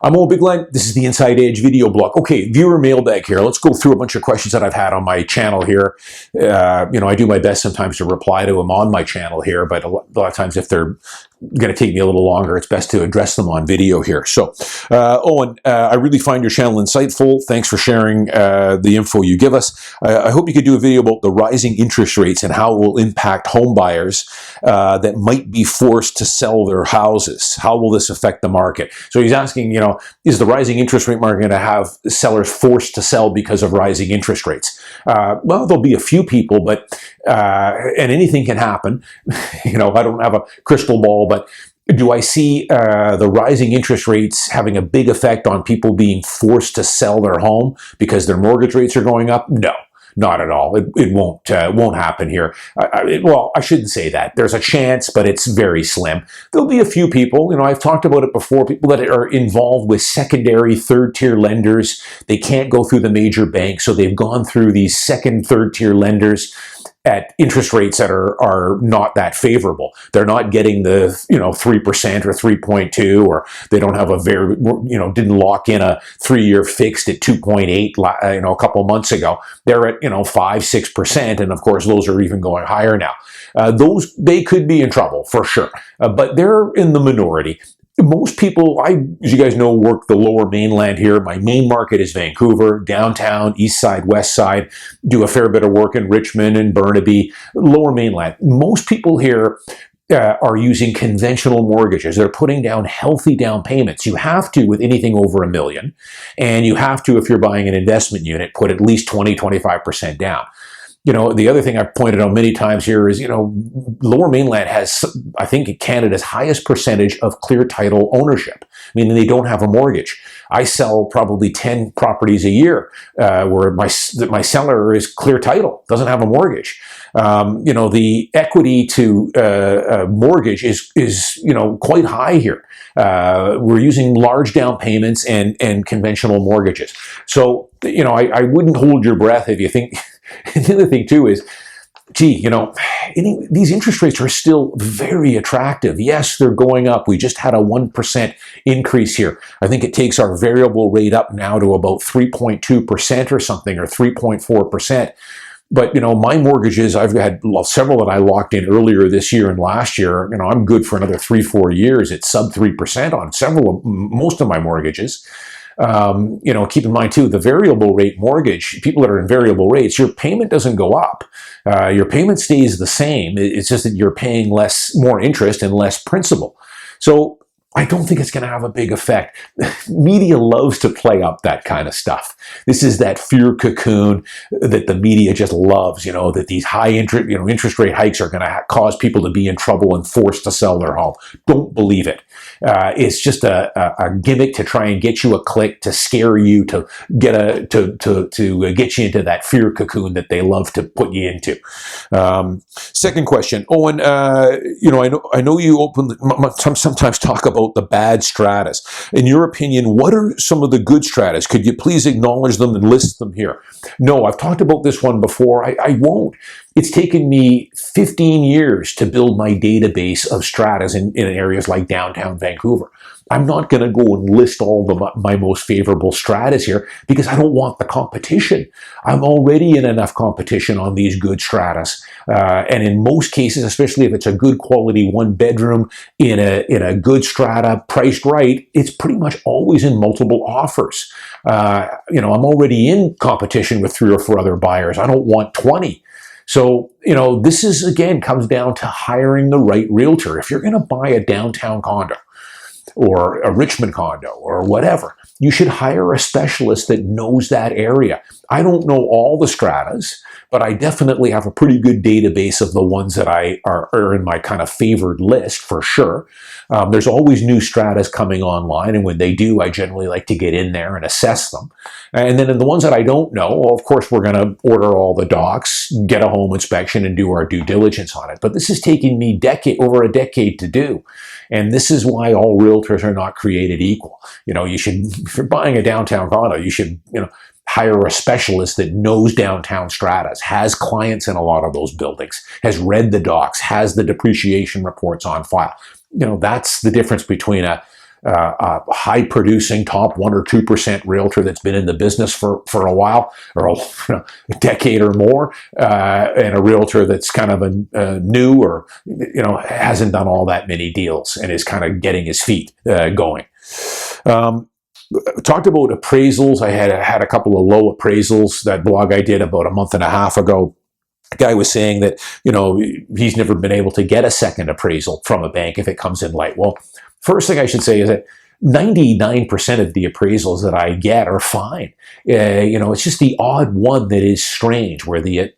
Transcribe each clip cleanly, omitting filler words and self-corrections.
I'm Owen Bigland. This is the Inside Edge video blog. Okay, viewer mailbag here. Let's go through a bunch of questions that I've had on my channel here. I do my best sometimes to reply to them on my channel here, but a lot of times if they're going to take me a little longer, it's best to address them on video here. So, Owen, I really find your channel insightful. Thanks for sharing the info you give us. I hope you could do a video about the rising interest rates and how it will impact home buyers that might be forced to sell their houses. How will this affect the market? So he's asking, is the rising interest rate market going to have sellers forced to sell because of rising interest rates? Well, there'll be a few people, but and anything can happen. I don't have a crystal ball, but do I see the rising interest rates having a big effect on people being forced to sell their home because their mortgage rates are going up? No. Not at all. It won't happen here. Well, I shouldn't say that. There's a chance, but it's very slim. There'll be a few people, I've talked about it before, people that are involved with secondary, third-tier lenders. They can't go through the major banks, so they've gone through these second, third-tier lenders at interest rates that are not that favorable. They're not getting the 3% or 3.2, or they don't have a very didn't lock in a 3-year fixed at 2.8 a couple of months ago. They're at 5-6%, and of course those are even going higher now. They could be in trouble for sure, but they're in the minority. Most people, as you guys know, work the Lower Mainland here. My main market is Vancouver, downtown, east side, west side. Do a fair bit of work in Richmond and Burnaby, Lower Mainland. Most people here are using conventional mortgages. They're putting down healthy down payments. You have to with anything over $1 million, and you have to, if you're buying an investment unit, put at least 20-25% down. The other thing I've pointed out many times here is, Lower Mainland has, I think, Canada's highest percentage of clear title ownership, meaning they don't have a mortgage. I sell probably 10 properties a year where my seller is clear title, doesn't have a mortgage. The equity to mortgage is quite high here. We're using large down payments and conventional mortgages. So, I wouldn't hold your breath if you think. The other thing too is, these interest rates are still very attractive. Yes, they're going up. We just had a 1% increase here. I think it takes our variable rate up now to about 3.2% or something, or 3.4%. But, my mortgages, I've had several that I locked in earlier this year and last year. I'm good for another 3-4 years. It's sub 3% on most of my mortgages. Keep in mind too, the variable rate mortgage, people that are in variable rates, your payment doesn't go up. Your payment stays the same. It's just that you're paying more interest and less principal. So I don't think it's going to have a big effect. Media loves to play up that kind of stuff. This is that fear cocoon that the media just loves, that these high interest rate hikes are going to cause people to be in trouble and forced to sell their home. Don't believe it. It's just a gimmick to try and get you a click, to scare you, to get you into that fear cocoon that they love to put you into. Second question, Owen. I know you sometimes talk about the bad stratas. In your opinion, what are some of the good stratas? Could you please acknowledge them and list them here? No, I've talked about this one before. I won't. It's taken me 15 years to build my database of stratas in areas like downtown Vancouver. I'm not going to go and list all my most favorable stratas here because I don't want the competition. I'm already in enough competition on these good stratas. And in most cases, especially if it's a good quality 1-bedroom in a good strata priced right, it's pretty much always in multiple offers. I'm already in competition with 3 or 4 other buyers. I don't want 20. So, this is, again, comes down to hiring the right realtor. If you're going to buy a downtown condo or a Richmond condo or whatever, you should hire a specialist that knows that area. I don't know all the stratas, but I definitely have a pretty good database of the ones that are in my kind of favored list for sure. There's always new stratas coming online, and when they do, I generally like to get in there and assess them. And then in the ones that I don't know, well, of course, we're going to order all the docs, get a home inspection, and do our due diligence on it. But this is taking me over a decade to do. And this is why all realtors are not created equal. If you're buying a downtown condo, you should, hire a specialist that knows downtown stratas, has clients in a lot of those buildings, has read the docs, has the depreciation reports on file. That's the difference between a a high-producing top 1 or 2% realtor that's been in the business for a while, or a decade or more, and a realtor that's kind of a new, or hasn't done all that many deals and is kind of getting his feet going. Talked about appraisals. I had a couple of low appraisals. That blog I did about a month and a half ago. The guy was saying that, he's never been able to get a second appraisal from a bank if it comes in light. Well, first thing I should say is that 99% of the appraisals that I get are fine. It's just the odd one that is strange, where the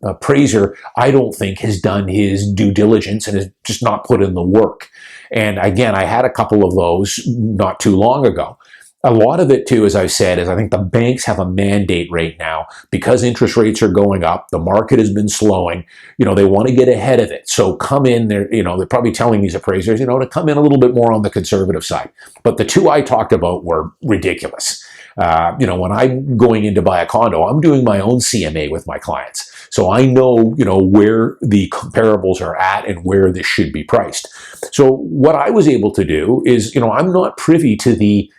appraiser, I don't think, has done his due diligence and has just not put in the work. And again, I had a couple of those not too long ago. A lot of it, too, as I've said, is I think the banks have a mandate right now, because interest rates are going up, the market has been slowing, they want to get ahead of it. So come in, they're probably telling these appraisers, to come in a little bit more on the conservative side. But the two I talked about were ridiculous. When I'm going in to buy a condo, I'm doing my own CMA with my clients. So I know, where the comparables are at and where this should be priced. So what I was able to do is, I'm not privy to the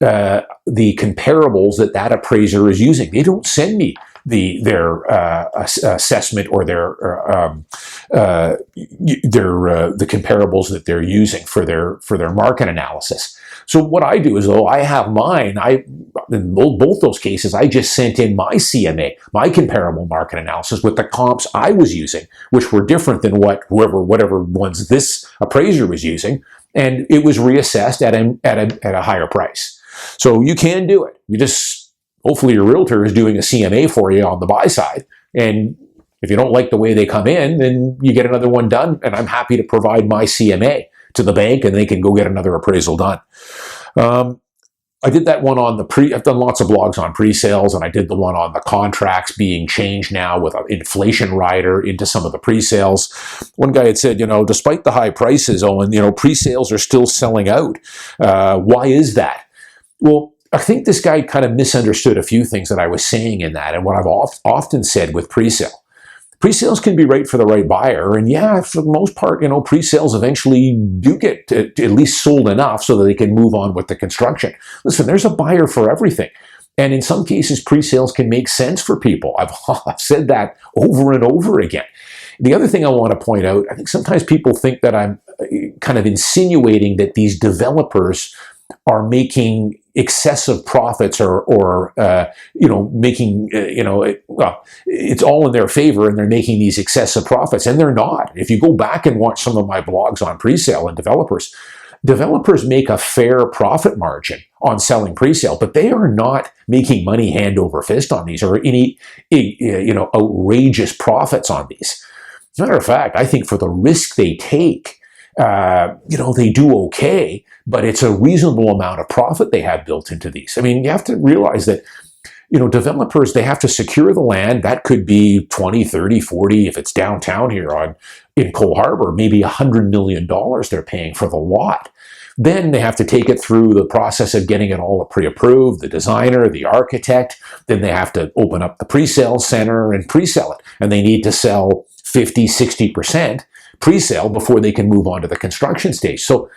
comparables that appraiser is using. They don't send me their assessment or the comparables that they're using for their market analysis. So what I do is, though, I have mine. In both those cases, I just sent in my CMA, my comparable market analysis, with the comps I was using, which were different than whatever ones this appraiser was using, and it was reassessed at a higher price. So you can do it. Hopefully your realtor is doing a CMA for you on the buy side. And if you don't like the way they come in, then you get another one done. And I'm happy to provide my CMA to the bank, and they can go get another appraisal done. I did that one on I've done lots of blogs on pre-sales, and I did the one on the contracts being changed now with an inflation rider into some of the pre-sales. One guy had said, despite the high prices, Owen, pre-sales are still selling out. Why is that? Well, I think this guy kind of misunderstood a few things that I was saying in that, and what I've often said with pre-sale. Pre-sales can be right for the right buyer, and yeah, for the most part, pre-sales eventually do get at least sold enough so that they can move on with the construction. Listen, there's a buyer for everything. And in some cases, pre-sales can make sense for people. I've said that over and over again. The other thing I want to point out, I think sometimes people think that I'm kind of insinuating that these developers are making excessive profits or making, it's all in their favor and they're making these excessive profits, and they're not. If you go back and watch some of my blogs on presale and developers make a fair profit margin on selling presale, but they are not making money hand over fist on these, or any, outrageous profits on these. As a matter of fact, I think for the risk they take, they do okay, but it's a reasonable amount of profit they have built into these. I mean, you have to realize that, developers, they have to secure the land. That could be 20, 30, 40, if it's downtown here in Cole Harbour, maybe $100 million they're paying for the lot. Then they have to take it through the process of getting it all pre-approved, the designer, the architect. Then they have to open up the pre-sale center and pre-sell it. And they need to sell 50, 60% pre-sale before they can move on to the construction stage. So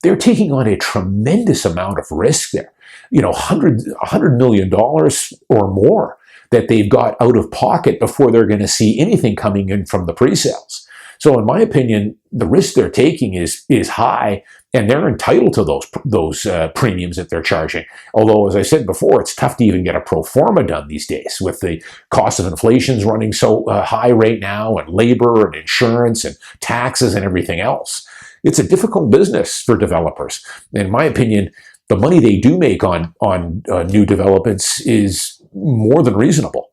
they're taking on a tremendous amount of risk there. $100 million or more that they've got out of pocket before they're going to see anything coming in from the pre-sales. So in my opinion, the risk they're taking is high, and they're entitled to those premiums that they're charging. Although, as I said before, it's tough to even get a pro forma done these days with the cost of inflation's running so high right now, and labor and insurance and taxes and everything else. It's a difficult business for developers. In my opinion, the money they do make on new developments is more than reasonable.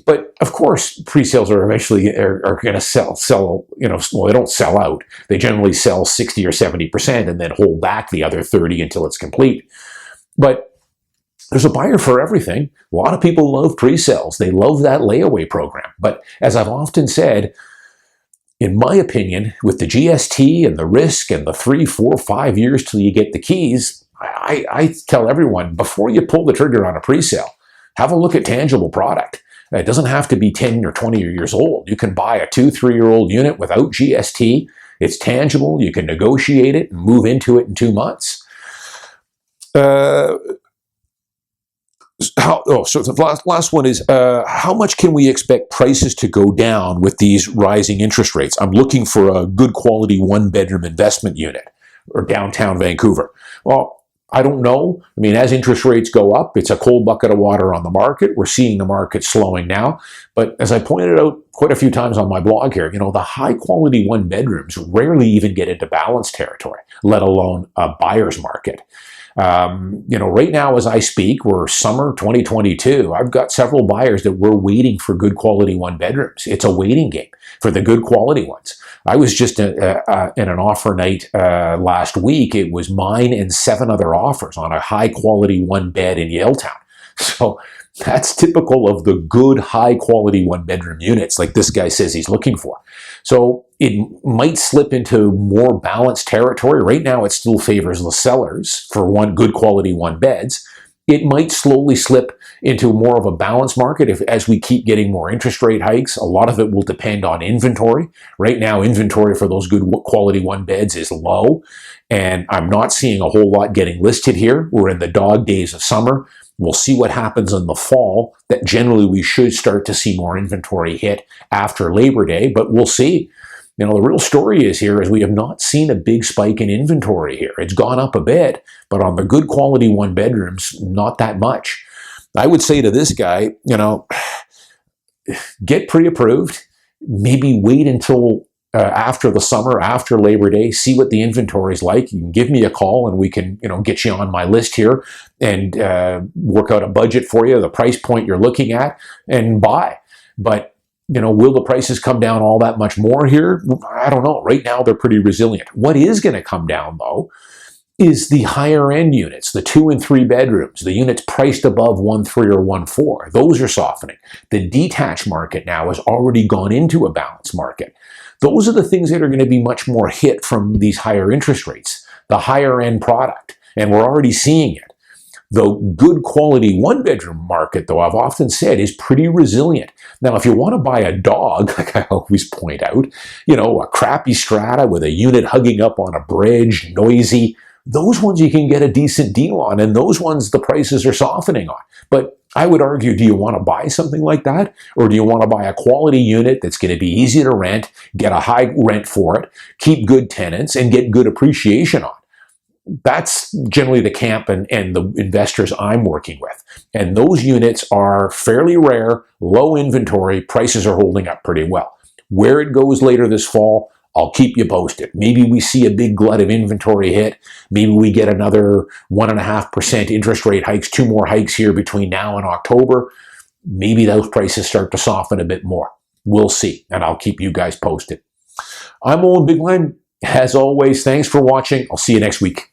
But of course, pre-sales are eventually going to sell, well, they don't sell out. They generally sell 60 or 70% and then hold back the other 30 until it's complete. But there's a buyer for everything. A lot of people love pre-sales. They love that layaway program. But as I've often said, in my opinion, with the GST and the risk and the 3, 4, 5 years till you get the keys, I tell everyone, before you pull the trigger on a pre-sale, have a look at tangible product. It doesn't have to be 10 or 20 years old. You can buy a 2-3-year-old unit without GST. It's tangible. You can negotiate it and move into it in 2 months. Uh, so the last one is, how much can we expect prices to go down with these rising interest rates? I'm looking for a good quality one-bedroom investment unit or downtown Vancouver. Well, I don't know. I mean, as interest rates go up, it's a cold bucket of water on the market. We're seeing the market slowing now. But as I pointed out quite a few times on my blog here, the high quality one bedrooms rarely even get into balance territory, let alone a buyer's market. Right now as I speak, we're summer 2022. I've got several buyers that were waiting for good quality one bedrooms. It's a waiting game for the good quality ones. I was just in an offer night last week. It was mine and 7 other offers on a high quality one bed in Yaletown. So that's typical of the good high quality one bedroom units like this guy says he's looking for. So it might slip into more balanced territory. Right now it still favors the sellers for one good quality one beds. It might slowly slip into more of a balanced market as we keep getting more interest rate hikes. A lot of it will depend on inventory. Right now, inventory for those good quality one beds is low, and I'm not seeing a whole lot getting listed here. We're in the dog days of summer. We'll see what happens in the fall. That generally we should start to see more inventory hit after Labor Day, but we'll see. The real story is here is we have not seen a big spike in inventory here. It's gone up a bit, but on the good quality one bedrooms, not that much. I would say to this guy, get pre-approved, maybe wait until after the summer, after Labor Day, see what the inventory is like. You can give me a call and we can, get you on my list here and work out a budget for you, the price point you're looking at, and buy. But will the prices come down all that much more here? I don't know. Right now, they're pretty resilient. What is going to come down, though, is the higher end units, the 2 and 3 bedrooms, the units priced above 1.3 or 1.4. Those are softening. The detached market now has already gone into a balanced market. Those are the things that are going to be much more hit from these higher interest rates, the higher end product, and we're already seeing it. The good quality one bedroom market, though, I've often said is pretty resilient. Now, if you want to buy a dog, like I always point out, a crappy strata with a unit hugging up on a bridge, noisy, those ones you can get a decent deal on, and those ones the prices are softening on. But I would argue, do you want to buy something like that? Or do you want to buy a quality unit that's going to be easy to rent, get a high rent for it, keep good tenants, and get good appreciation on? That's generally the camp and the investors I'm working with. And those units are fairly rare, low inventory, prices are holding up pretty well. Where it goes later this fall, I'll keep you posted. Maybe we see a big glut of inventory hit. Maybe we get another 1.5% interest rate hikes, 2 more hikes here between now and October. Maybe those prices start to soften a bit more. We'll see, and I'll keep you guys posted. I'm Owen Bigland. As always, thanks for watching. I'll see you next week.